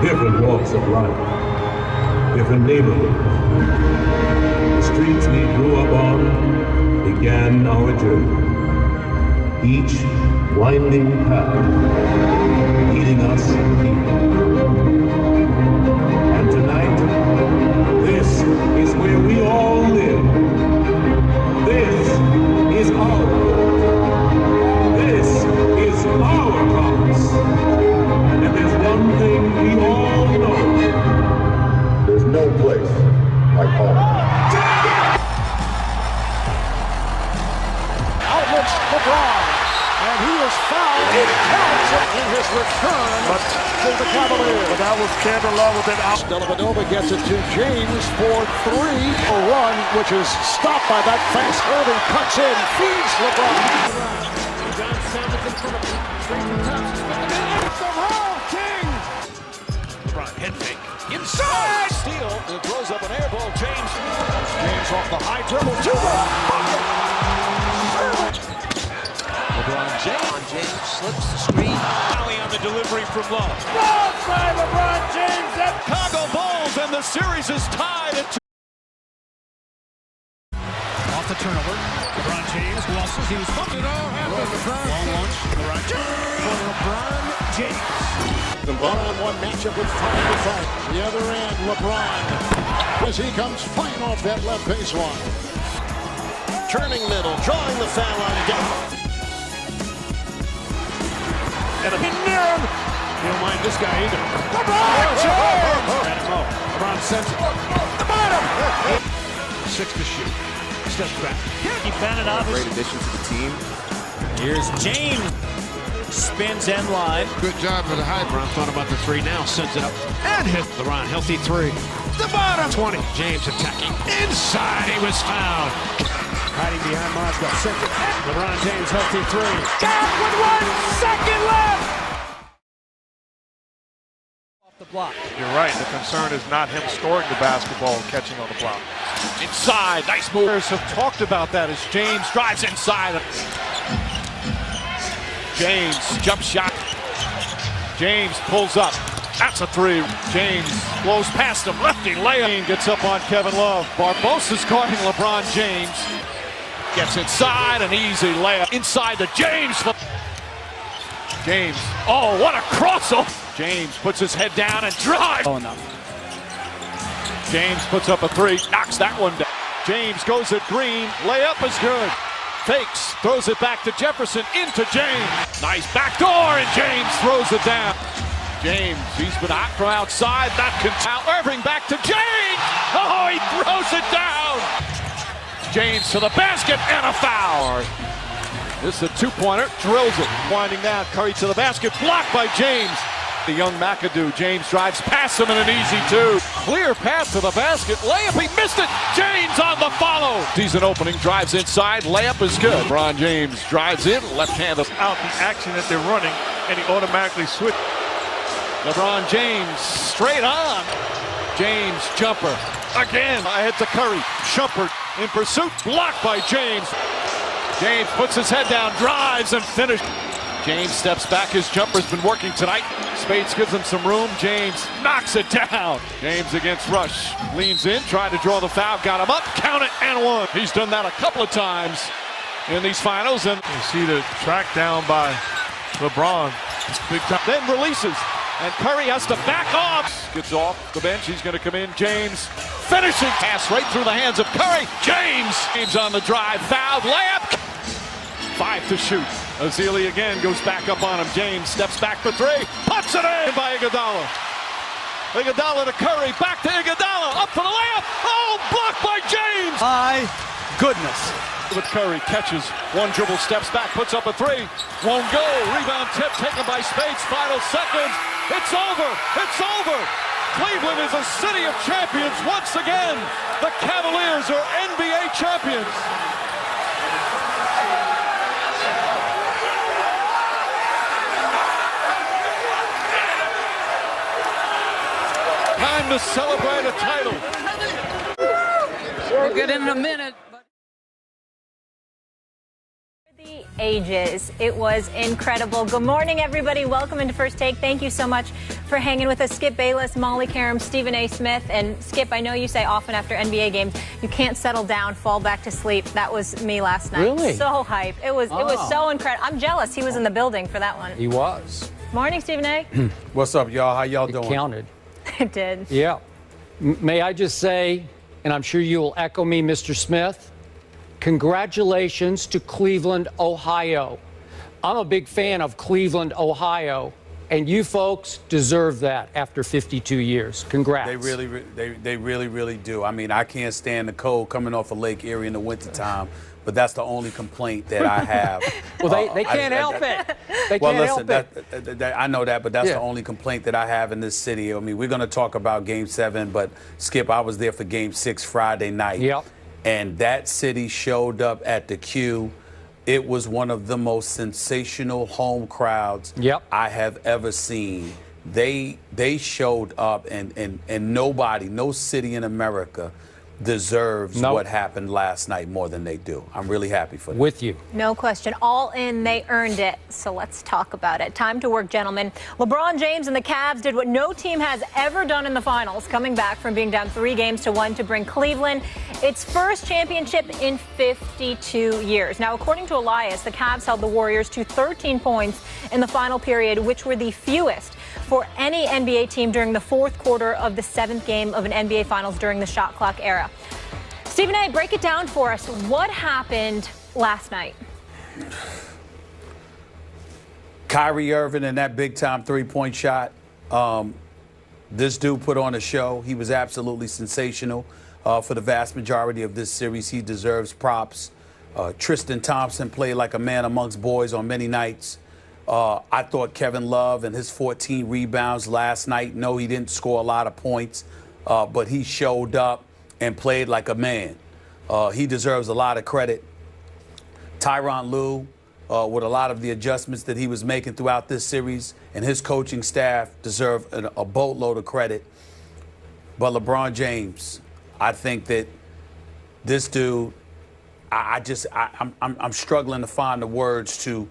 Different walks of life, different neighborhoods. The streets we grew up on began our journey. Each winding path leading us deeper. And tonight, this is where we all live. This is our world. This is our house. And there's one thing we all know. There's no place like home. Outlets LeBron, and he is fouled. It counts in his return to the Cavaliers. But that was Kevin Love with it out. Dellavedova gets it to James for three. A run which is stopped by that fast. Irving cuts in, feeds LeBron. John Salmons in front of him. Straight from LeBron, head fake. Inside! Steal, and throws up an air ball. James off the high dribble to the bucket. LeBron James slips the screen. Alley on the delivery from Love. Outside LeBron James. Chicago Bulls, and And the series is tied at 2. Off the turnover. LeBron James losses. He was fucking long launch. LeBron James. The one-on-one matchup with 5 to 5. The other end, LeBron. As he comes flying off that left baseline. Turning middle, drawing the foul on Gay. And a him. You don't mind this guy either. LeBron James! LeBron sends it. The bottom! 6 to shoot. Steps back. He found it off. Great addition to the team. Here's James. Spins end line. Good job for the high. LeBron thought about the 3 now. Sends it up. And hit LeBron. Healthy 3. The bottom. 20. James attacking. Inside. He was fouled. Hiding behind Moscow. Sends it. LeBron James. Healthy 3. Down with 1 second left. Off the block. You're right. The concern is not him scoring the basketball and catching on the block. Inside, nice move. Have talked about that as James Drives inside. James, jump shot. James pulls up. That's a 3. James blows past him. Lefty layup. gets up on Kevin Love. Barbosa's guarding LeBron James. Gets inside, an easy layup. Inside to James. James, oh, what a crossover. James puts his head down and drives. Oh, enough. James puts up a 3, knocks that one down. James goes at Green, layup is good. Fakes, throws it back to Jefferson, into James. Nice backdoor, and James throws it down. James, he's been hot from outside, that can out. Irving back to James. Oh, he throws it down. James to the basket, and a foul. This is a 2-pointer, drills it. Winding down, Curry to the basket, blocked by James. The young McAdoo, James drives past him in an easy 2. Clear path to the basket, layup, he missed it. James on the follow. Sees an opening, drives inside, layup is good. LeBron James drives in, left-handed. Out the action that they're running, and he automatically switches. LeBron James straight on. James jumper again. Ahead to Curry. Shumpert in pursuit, blocked by James. James puts his head down, drives and finishes. James steps back. His jumper's been working tonight. Spades gives him some room. James knocks it down. James against Rush. Leans in, tried to draw the foul, got him up, count it, and 1. He's done that a couple of times in these finals. And you see the track down by LeBron. Big time. Then releases. And Curry has to back off. Gets off the bench. He's going to come in. James finishing. Pass right through the hands of Curry. James on the drive. Fouled. Layup. 5 to shoot. Ezeli again goes back up on him. James steps back for 3. Puts it in by Iguodala. Iguodala to Curry. Back to Iguodala. Up for the layup. Oh, blocked by James. My goodness. With Curry, catches 1 dribble, steps back, puts up a 3. Won't go. Rebound tip taken by Spades. Final seconds. It's over. It's over. Cleveland is a city of champions once again. The Cavaliers are NBA champions. Time to celebrate a title. We'll get in a minute. The ages. It was incredible. Good morning, everybody. Welcome into First Take. Thank you so much for hanging with us. Skip Bayless, Molly Karam, Stephen A. Smith. And Skip, I know you say often after NBA games, you can't settle down, fall back to sleep. That was me last night. Really? So hype. It was so incredible. I'm jealous. He was in the building for that one. He was. Morning, Stephen A. What's up, y'all? How y'all doing? Counted. It did. Yeah. May I just say, and I'm sure you will echo me, Mr. Smith, congratulations to Cleveland, Ohio. I'm a big fan of Cleveland, Ohio, and you folks deserve that after 52 years. Congrats. They really do. I mean, I can't stand the cold coming off of Lake Erie in the wintertime, but that's the only complaint that I have. Well, they can't help it. They can't help it. I know that, but that's the only complaint that I have in this city. I mean, we're going to talk about Game 7, but Skip, I was there for Game 6 Friday night. Yep. And that city showed up at the Q. It was one of the most sensational home crowds I have ever seen. They showed up, and nobody, no city in America deserves what happened last night more than they do. I'm really happy for them. With you. No question. All in, they earned it. So let's talk about it. Time to work, gentlemen. LeBron James and the Cavs did what no team has ever done in the finals, coming back from being down 3-1 to bring Cleveland its first championship in 52 years. Now, according to Elias, the Cavs held the Warriors to 13 points in the final period, which were the fewest for any NBA team during the fourth quarter of the 7th game of an NBA Finals during the shot clock era. Stephen A., break it down for us. What happened last night? Kyrie Irving and that big-time three-point shot. This dude put on a show. He was absolutely sensational for the vast majority of this series. He deserves props. Tristan Thompson played like a man amongst boys on many nights. I thought Kevin Love and his 14 rebounds last night, no, he didn't score a lot of points, but he showed up and played like a man. He deserves a lot of credit. Tyronn Lue, with a lot of the adjustments that he was making throughout this series, and his coaching staff deserve a boatload of credit. But LeBron James, I think that this dude, I'm struggling to find the words to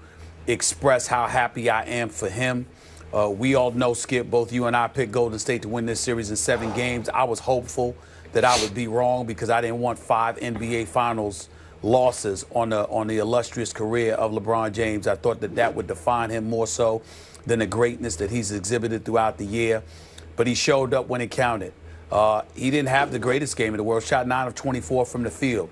express how happy I am for him. We all know, Skip, both you and I picked Golden State to win this series in 7 games. I was hopeful that I would be wrong because I didn't want 5 NBA Finals losses on the illustrious career of LeBron James. I thought that would define him more so than the greatness that he's exhibited throughout the year. But he showed up when it counted. He didn't have the greatest game in the world, shot 9 of 24 from the field.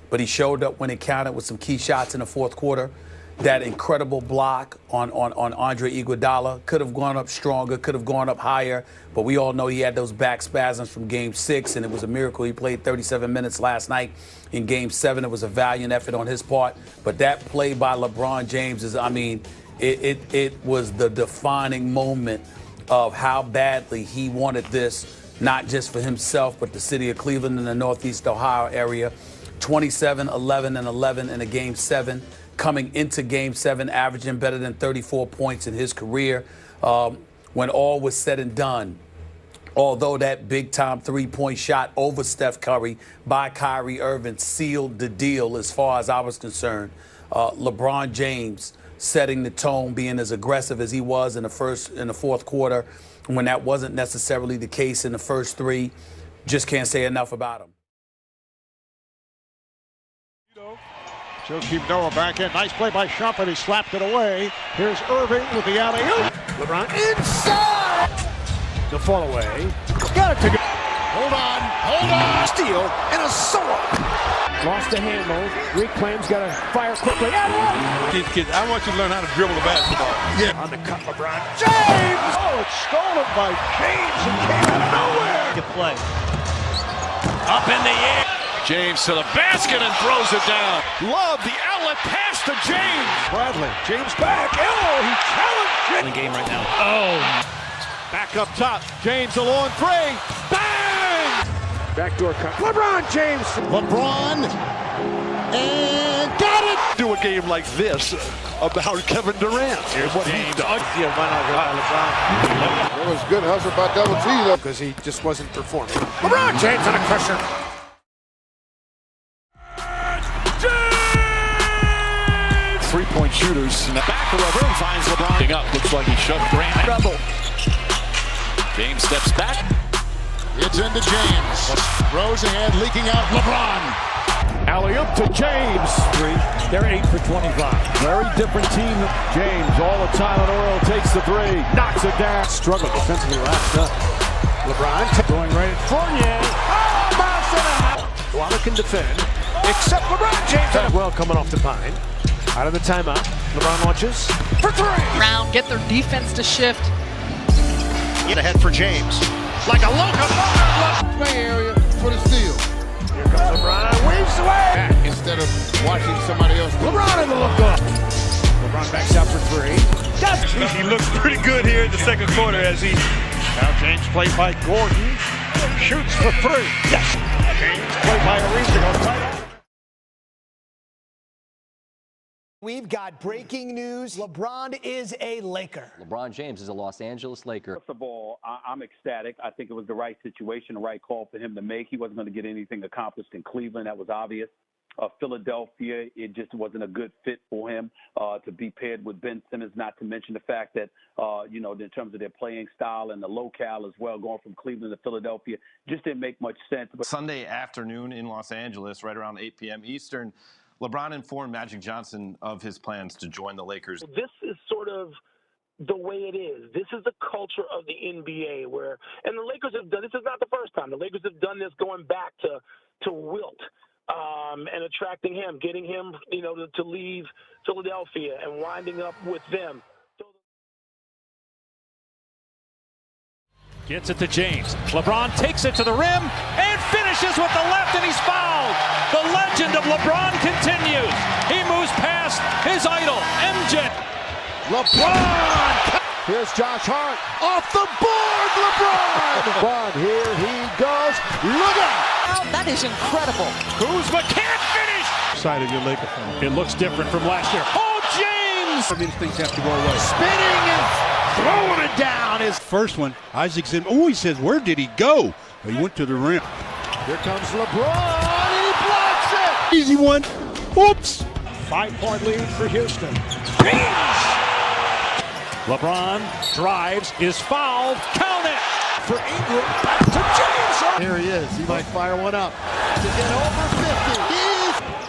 But he showed up when it counted with some key shots in the fourth quarter. That incredible block on Andre Iguodala could have gone up stronger, could have gone up higher, but we all know he had those back spasms from Game 6, and it was a miracle he played 37 minutes last night. In Game 7, it was a valiant effort on his part, but that play by LeBron James is, I mean, it was the defining moment of how badly he wanted this, not just for himself, but the city of Cleveland and the Northeast Ohio area. 27, 11, and 11 in a Game 7. Coming into Game 7, averaging better than 34 points in his career. When all was said and done, although that big-time three-point shot over Steph Curry by Kyrie Irving sealed the deal as far as I was concerned, LeBron James setting the tone, being as aggressive as he was in the fourth quarter, when that wasn't necessarily the case in the first 3, just can't say enough about him. Joakim Noah back in. Nice play by Shumpert. He slapped it away. Here's Irving with the alley-oop. LeBron inside. The fall away. Got it to go. Hold on. Steal and a sword. Lost the handle. Reclaims. Got to fire quickly. Kids, I want you to learn how to dribble the basketball. Yeah. On the cut, LeBron James. Oh, it's stolen by James and came out of nowhere. Good play. Up in the air. James to the basket and throws it down. Love the outlet pass to James. Bradley, James back. Oh, he challenged In the game right now. Oh. Back up top. James a long 3. Bang! Backdoor cut. LeBron James. LeBron. And got it. Do a game like this about Kevin Durant. Here's what he does. It was good hustle by Double T, though, because he just wasn't performing. LeBron James on a crusher. Three-point shooters. In the back row finds LeBron. Up. Looks like he shoved Grant. Trouble. James steps back. It's into James. Rose ahead, leaking out LeBron. Alley-oop to James. 3. They're 8 for 25. Very different team. James all the time on Oral takes the 3. Knocks it down. Struggled defensively last up. LeBron going right at Fournier. Oh, Boston! Waller can defend. Except LeBron James. Well, coming off the pine. Out of the timeout. LeBron launches for 3. Round, get their defense to shift. In ahead for James. Like a locomotive. Play area for the steal. Here comes LeBron. Waves away. Instead of watching somebody else. LeBron in the look up. LeBron backs out for 3. He looks pretty good here in the second quarter as he. Now James played by Gordon. Shoots for 3. Yes. James played by Ariza. We've got breaking news. LeBron is a Laker. LeBron James is a Los Angeles Laker. First of all, I'm ecstatic. I think it was the right situation, the right call for him to make. He wasn't going to get anything accomplished in Cleveland. That was obvious. Philadelphia, it just wasn't a good fit for him to be paired with Ben Simmons, not to mention the fact that, in terms of their playing style and the locale as well, going from Cleveland to Philadelphia, just didn't make much sense. But Sunday afternoon in Los Angeles, right around 8 p.m. Eastern, LeBron informed Magic Johnson of his plans to join the Lakers. This is sort of the way it is. This is the culture of the NBA and the Lakers have done, this is not the first time. The Lakers have done this going back to Wilt. And attracting him, getting him, to leave Philadelphia and winding up with them. Gets it to James. LeBron takes it to the rim and finishes with the left, and he's fouled. The legend of LeBron continues. He moves past his idol, MJ. LeBron! Here's Josh Hart. Off the board, LeBron! LeBron, here he goes. Look out! That is incredible. Kuzma can't finish. Side of your Laker fan. It looks different from last year. Oh, James! These things have to go away. Spinning and throwing it down. His first one, Isaac's in. Oh, he says, where did he go? He went to the rim. Here comes LeBron, and he blocks it. Easy one. Oops. 5-point lead for Houston. LeBron drives, is fouled. Count it for Ingram. Back to James. Here he is. He might fire one up to get over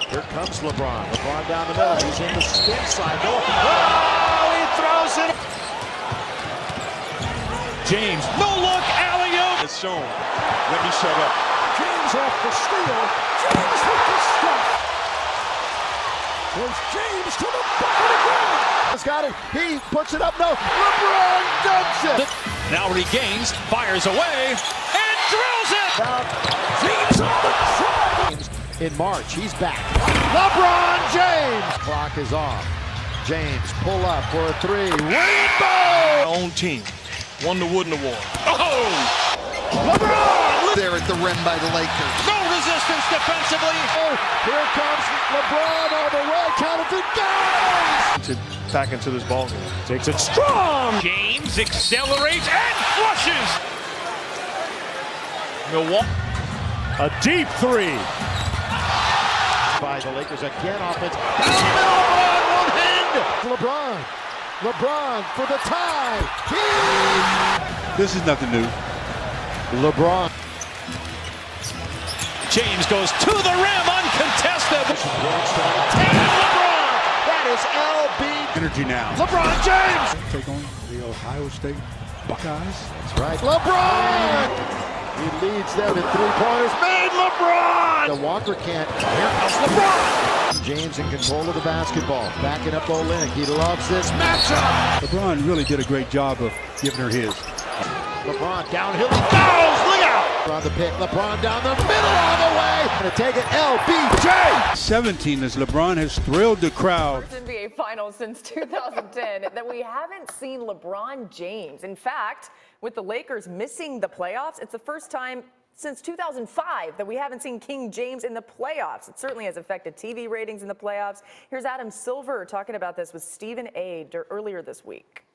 50. Here comes LeBron. LeBron down the middle. He's in the spin cycle. Oh, he throws it. James, no look, alley-oop. It's shown. Let me shut up. James off the steal. James with the stuff. There's James to the bucket again. He's got it. He puts it up. No. LeBron dunks it. Now regains, fires away, and drills it. James on the try. In March, he's back. LeBron James. Clock is off. James pull up for a three. Rainbow. Own team won the Wooden Award. Oh! LeBron there at the rim by the Lakers. No resistance defensively. Oh, here comes LeBron all the way. Counterfeit goes. Back into this ball game. Takes it strong. James accelerates and flushes. Milwaukee. A deep three. By the Lakers again. Offense. Down the middle. One hand. LeBron for the tie. This is nothing new. LeBron. James goes to the rim uncontested. And LeBron. That is LB. Energy now. LeBron James. Take on the Ohio State Buckeyes. That's right. LeBron. He leads them in three-pointers. Made LeBron. The Walker can't. Here comes LeBron. James in control of the basketball. Backing up Olynyk. He loves this matchup. LeBron really did a great job of giving her his. LeBron downhill. He goes. Look out. On the pick. LeBron down the middle all the way. Going to take it. LBJ. 17 as LeBron has thrilled the crowd. NBA Finals since 2010 that we haven't seen LeBron James. In fact, with the Lakers missing the playoffs, it's the first time since 2005 that we haven't seen King James in the playoffs. It certainly has affected TV ratings in the playoffs. Here's Adam Silver talking about this with Stephen A. earlier this week.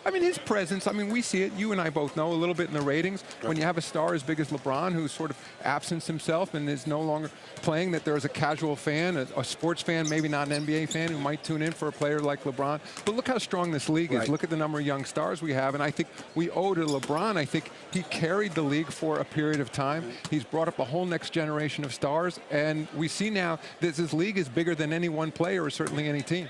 I mean, his presence, we see it, you and I both know a little bit in the ratings. When you have a star as big as LeBron who's sort of absenced himself and is no longer playing, that there's a casual fan, a sports fan, maybe not an NBA fan, who might tune in for a player like LeBron. But look how strong this league is. Look at the number of young stars we have. And I think we owe to LeBron. I think he carried the league for a period of time. He's brought up a whole next generation of stars. And we see now that this league is bigger than any one player or certainly any team.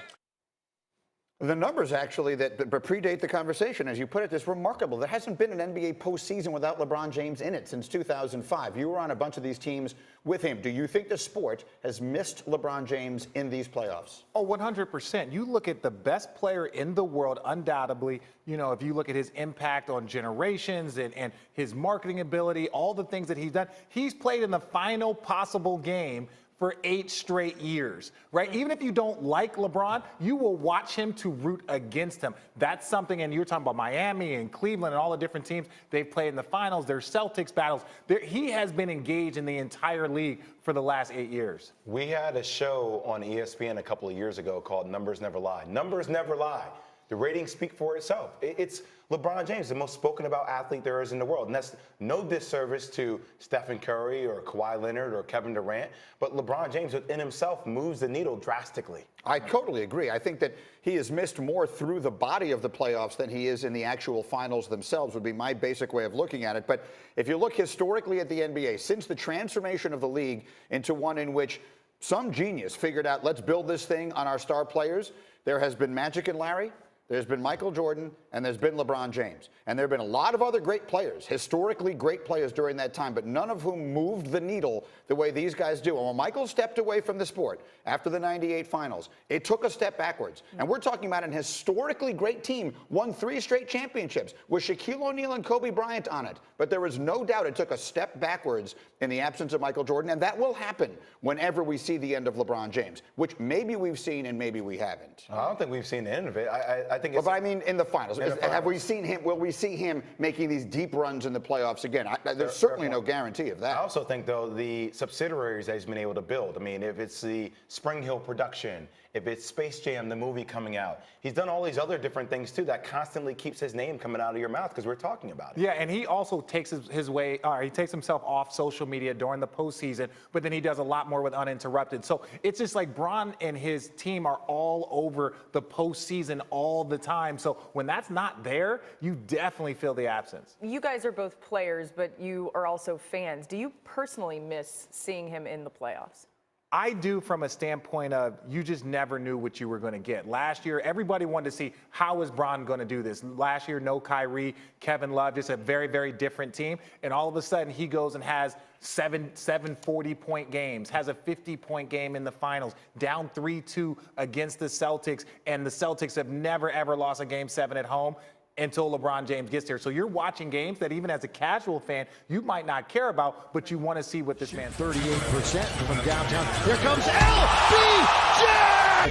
The numbers actually that predate the conversation, as you put it, is remarkable. There hasn't been an NBA postseason without LeBron James in it since 2005. You were on a bunch of these teams with him. Do you think the sport has missed LeBron James in these playoffs? Oh, 100%. You look at the best player in the world, undoubtedly. You know, if you look at his impact on generations and his marketing ability, all the things that he's done, he's played in the final possible game for 8 straight years, right? Even if you don't like LeBron, you will watch him to root against him. That's something, and you're talking about Miami and Cleveland and all the different teams they've played in the finals, their Celtics battles. He has been engaged in the entire league for the last 8 years. We had a show on ESPN a couple of years ago called Numbers Never Lie. Numbers never lie. The ratings speak for itself. It's LeBron James, the most spoken about athlete there is in the world. And that's no disservice to Stephen Curry or Kawhi Leonard or Kevin Durant. But LeBron James within himself moves the needle drastically. I totally agree. I think that he has missed more through the body of the playoffs than he is in the actual finals themselves, would be my basic way of looking at it. But if you look historically at the NBA, since the transformation of the league into one in which some genius figured out, let's build this thing on our star players, there has been Magic and Larry, there's been Michael Jordan, and there's been LeBron James. And there have been a lot of other great players, historically great players during that time, but none of whom moved the needle the way these guys do. And when Michael stepped away from the sport after the '98 finals, it took a step backwards. And we're talking about an historically great team, won 3 straight championships with Shaquille O'Neal and Kobe Bryant on it. But there is no doubt it took a step backwards in the absence of Michael Jordan, and that will happen whenever we see the end of LeBron James, which maybe we've seen and maybe we haven't. I don't think we've seen the end of it. I think it's... But I mean in the finals. In the finals. Have we seen him? Will we see him making these deep runs in the playoffs again? There's certainly no guarantee of that. I also think, though, the subsidiaries that he's been able to build. I mean, if it's the Spring Hill production, if it's Space Jam, the movie coming out, he's done all these other different things, too, that constantly keeps his name coming out of your mouth because we're talking about it. Yeah, and he also takes he takes himself off social media during the postseason, but then he does a lot more with Uninterrupted. So it's just like Bron and his team are all over the postseason all the time. So when that's not there, you definitely feel the absence. You guys are both players, but you are also fans. Do you personally miss seeing him in the playoffs? I do, from a standpoint of you just never knew what you were going to get. Last year, everybody wanted to see how is Bron going to do this. Last year, no Kyrie, Kevin Love, just a very, very different team. And all of a sudden, he goes and has seven 40-point games, has a 50-point game in the finals, down 3-2 against the Celtics. And the Celtics have never, ever lost a Game 7 at home until LeBron James gets there. So you're watching games that even as a casual fan, you might not care about, but you want to see what this man's 38% from downtown. Here comes LBJ!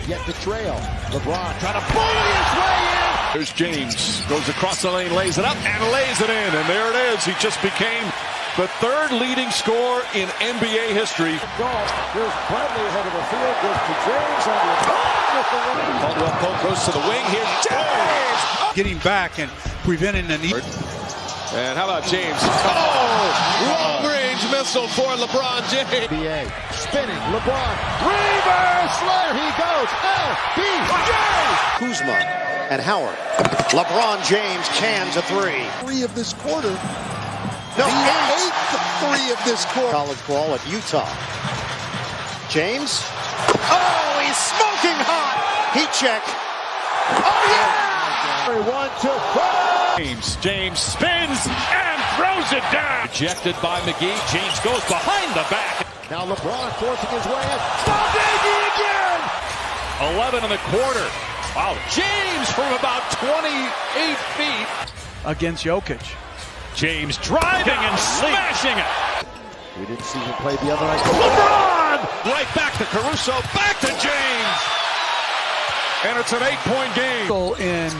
Get the trail. LeBron trying to bully his way in. There's James, goes across the lane, lays it up, and lays it in. And there it is. He just became the 3rd leading scorer in NBA history. Here's Bradley ahead of the field, goes to James on the top with the run. Caldwell Pope goes to the wing. Here's James! Getting back and preventing the need. And how about James? Oh! Long-range missile for LeBron James. NBA spinning. LeBron. Reverse! There he goes. LBJ! Kuzma and Howard. LeBron James cans a 3. 3 of this quarter. No, 8 3 of this quarter. College ball at Utah. James. Oh, he's smoking hot. Heat check. Oh, yeah! 1-2. James spins and throws it down. Rejected by McGee. James goes behind the back. Now LeBron forcing his way in. Bogey again! 11 in the quarter. Wow, James from about 28 feet. Against Jokic. James driving and smashing it. We didn't see him play the other night. LeBron! Right back to Caruso, back to James. And it's an 8-point game. In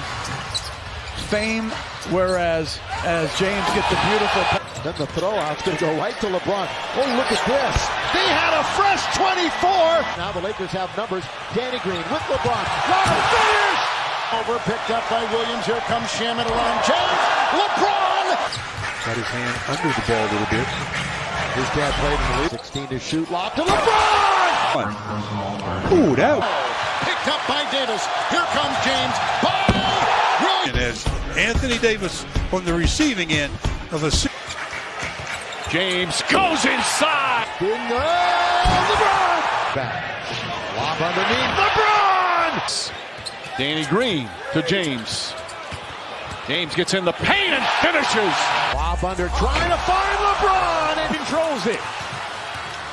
fame, whereas as James gets the beautiful... Then the throw out's going to go right to LeBron. Oh, look at this. They had a fresh 24. Now the Lakers have numbers. Danny Green with LeBron. Finish! Over, picked up by Williams. Here comes Shaman alone. James, LeBron! Got his hand under the ball a little bit. His dad played in the league. 16 to shoot. Lob to LeBron! Ooh, that... Picked up by Davis. Here comes James. By Williams. And as Anthony Davis on the receiving end of a... James goes inside. LeBron! Back. Lob underneath. LeBron! Danny Green to James. James gets in the paint and finishes. Lob under, trying to find LeBron and controls it.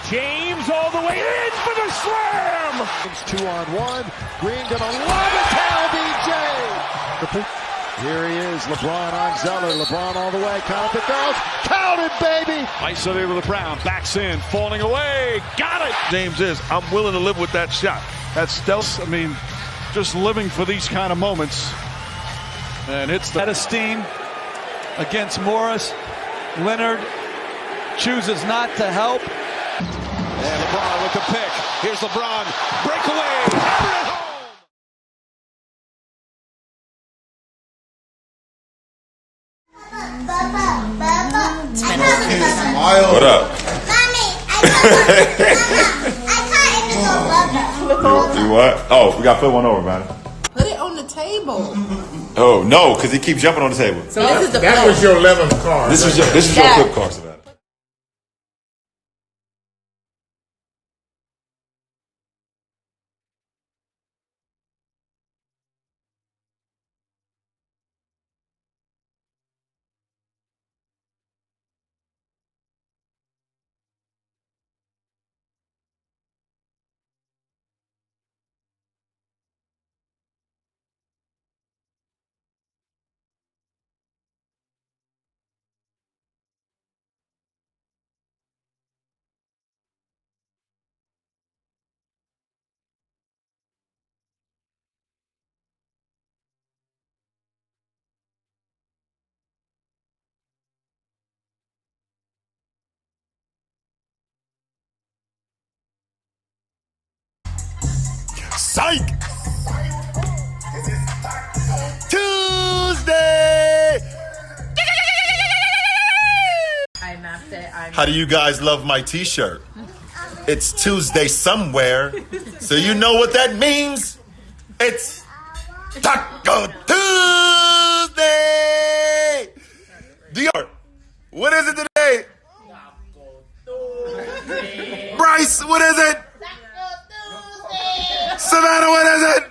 James all the way in for the slam. It's 2-on-1. Green gonna lob it to LBJ. Here he is, LeBron on Zeller. LeBron all the way. Count it, girls. Count it, baby. Isolated with Brown. Backs in. Falling away. Got it. James is. I'm willing to live with that shot. That's stealth. I mean, just living for these kind of moments. And hits the head of steam against Morris. Leonard chooses not to help. And LeBron with the pick. Here's LeBron. Breakaway. Hammer it home. What up? You what? Oh, we gotta flip one over, man. Put it on the table. Oh no, because he keeps jumping on the table. So this is the that was your 11th card. This is your flip card, Savannah. Psych! Tuesday! I mapped it. How do you guys love my t-shirt? It's Tuesday somewhere, so you know what that means. It's Taco Tuesday! Dior, what is it today? Bryce, what is it? Savannah, what is it?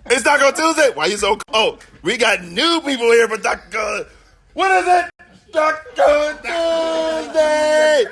It's Taco Tuesday. Why you so cold? We got new people here for Taco. What is it? Taco Tuesday.